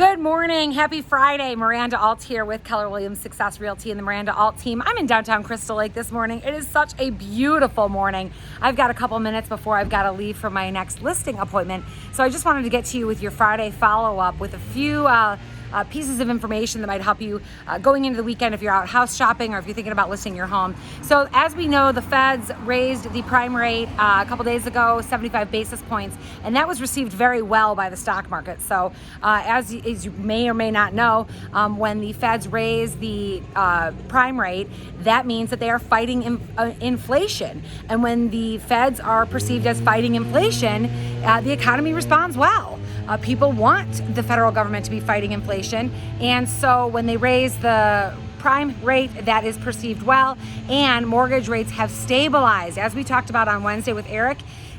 Good morning. Happy Friday. Miranda Alt here with Keller Williams Success Realty and the Miranda Alt team. I'm in downtown Crystal Lake this morning. It is such a beautiful morning. I've got a couple minutes before I've got to leave for my next listing appointment. So I just wanted to get to you with your Friday follow-up with a few pieces of information that might help you going into the weekend if you're out house shopping or if you're thinking about listing your home. So as we know, the feds raised the prime rate a couple days ago, 75 basis points, and that was received very well by the stock market. So as you may or may not know, when the feds raise the prime rate, that means that they are fighting inflation. And when the feds are perceived as fighting inflation, the economy responds well. People want the federal government to be fighting inflation, and so when they raise the prime rate, that is perceived well, and mortgage rates have stabilized. As we talked about on Wednesday with Eric,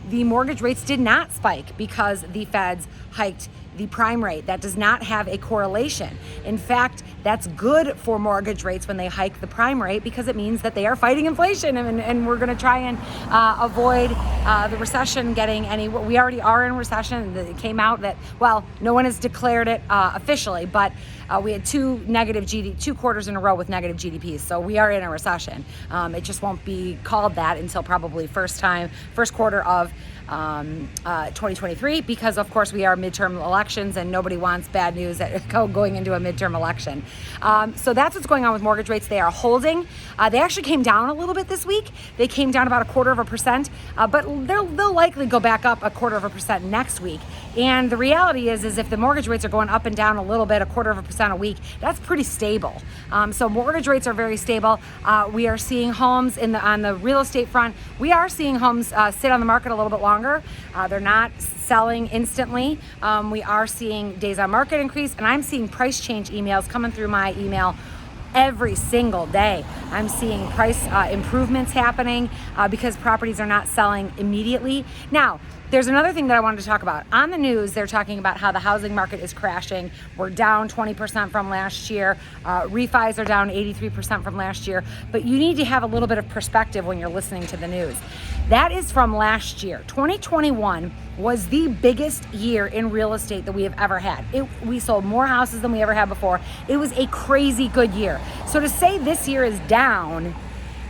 the mortgage rates did not spike because the feds hiked the prime rate. That does not have a correlation. In fact, that's good for mortgage rates when they hike the prime rate because it means that they are fighting inflation, and we're going to try and avoid the recession getting any. We already are in recession. It came out that, well, no one has declared it officially, but we had two quarters in a row with negative GDPs, so we are in a recession. It just won't be called that until probably first quarter of 2023, because of course we are midterm elections and nobody wants bad news going into a midterm election. So that's what's going on with mortgage rates. They are holding. They actually came down a little bit this week. They came down about 1/4%, but they'll likely go back up 1/4% next week. And the reality is if the mortgage rates are going up and down a little bit, 1/4% a week, that's pretty stable. So mortgage rates are very stable. We are seeing homes on the real estate front. We are seeing homes sit on the market a little bit longer. They're not selling instantly. We are seeing days on market increase, and I'm seeing price change emails coming through my email every single day. I'm seeing price improvements happening because properties are not selling immediately. Now, there's another thing that I wanted to talk about. On the news, they're talking about how the housing market is crashing. We're down 20% from last year. Refis are down 83% from last year. But you need to have a little bit of perspective when you're listening to the news. That is from last year. 2021 was the biggest year in real estate that we have ever had. We sold more houses than we ever had before. It was a crazy good year. So to say this year is down,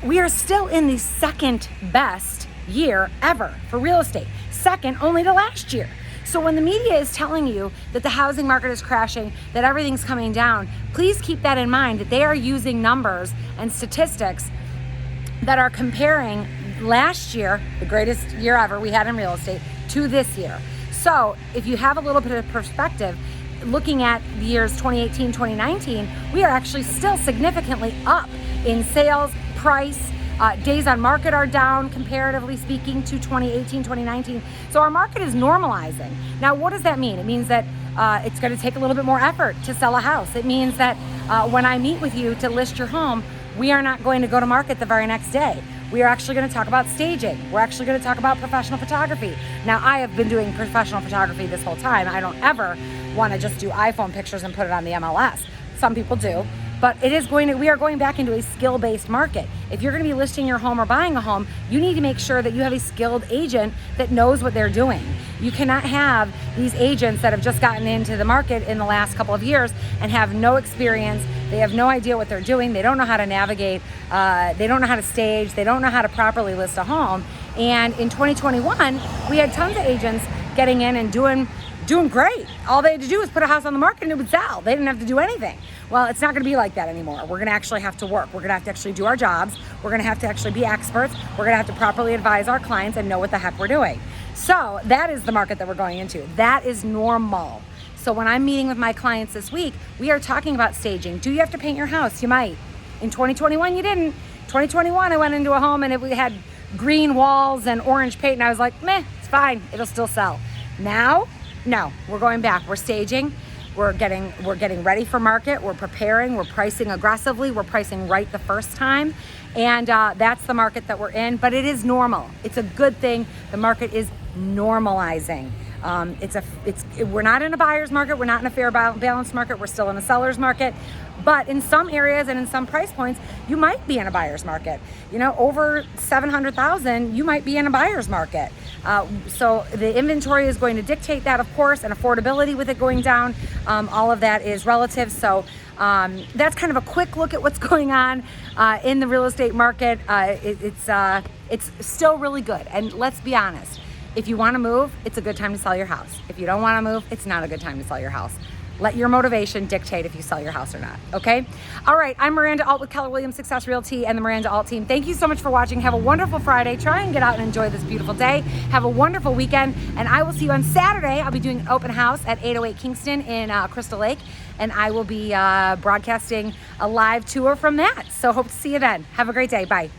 we are still in the second best year ever for real estate. Second only to last year. So when the media is telling you that the housing market is crashing, that everything's coming down, please keep that in mind, that they are using numbers and statistics that are comparing last year, the greatest year ever we had in real estate, to this year. So if you have a little bit of perspective, looking at the years 2018, 2019, we are actually still significantly up in sales, price. Days on market are down, comparatively speaking, to 2018, 2019. So our market is normalizing. Now, what does that mean? It means that it's going to take a little bit more effort to sell a house. It means that when I meet with you to list your home, we are not going to go to market the very next day. We are actually going to talk about staging. We're actually going to talk about professional photography. Now, I have been doing professional photography this whole time. I don't ever want to just do iPhone pictures and put it on the MLS. Some people do. But we are going back into a skill-based market. If you're going to be listing your home or buying a home, you need to make sure that you have a skilled agent that knows what they're doing. You cannot have these agents that have just gotten into the market in the last couple of years and have no experience. They have no idea what they're doing. They don't know how to navigate. They don't know how to stage. They don't know how to properly list a home. And in 2021, we had tons of agents getting in and doing great. All they had to do was put a house on the market and it would sell. They didn't have to do anything. Well, it's not going to be like that anymore. We're going to actually have to work. We're going to have to actually do our jobs. We're going to have to actually be experts. We're going to have to properly advise our clients and know what the heck we're doing. So that is the market that we're going into. That is normal. So when I'm meeting with my clients this week, we are talking about staging. Do you have to paint your house? You might. In 2021, you didn't. 2021, I went into a home and we had green walls and orange paint, and I was like, meh, it's fine. It'll still sell. Now, no, we're going back. We're staging. We're getting ready for market. We're preparing. We're pricing aggressively. We're pricing right the first time. And that's the market that we're in. But it is normal. It's a good thing. The market is normalizing. We're not in a buyer's market. We're not in a fair balanced market. We're still in a seller's market. But in some areas and in some price points, you might be in a buyer's market. Over 700,000, you might be in a buyer's market. So the inventory is going to dictate that, of course, and affordability with it going down. All of that is relative. So that's kind of a quick look at what's going on in the real estate market. It's still really good. And let's be honest, if you want to move, it's a good time to sell your house. If you don't want to move, it's not a good time to sell your house. Let your motivation dictate if you sell your house or not, okay? All right, I'm Miranda Alt with Keller Williams Success Realty and the Miranda Alt team. Thank you so much for watching. Have a wonderful Friday. Try and get out and enjoy this beautiful day. Have a wonderful weekend, and I will see you on Saturday. I'll be doing an open house at 808 Kingston in Crystal Lake, and I will be broadcasting a live tour from that. So hope to see you then. Have a great day. Bye.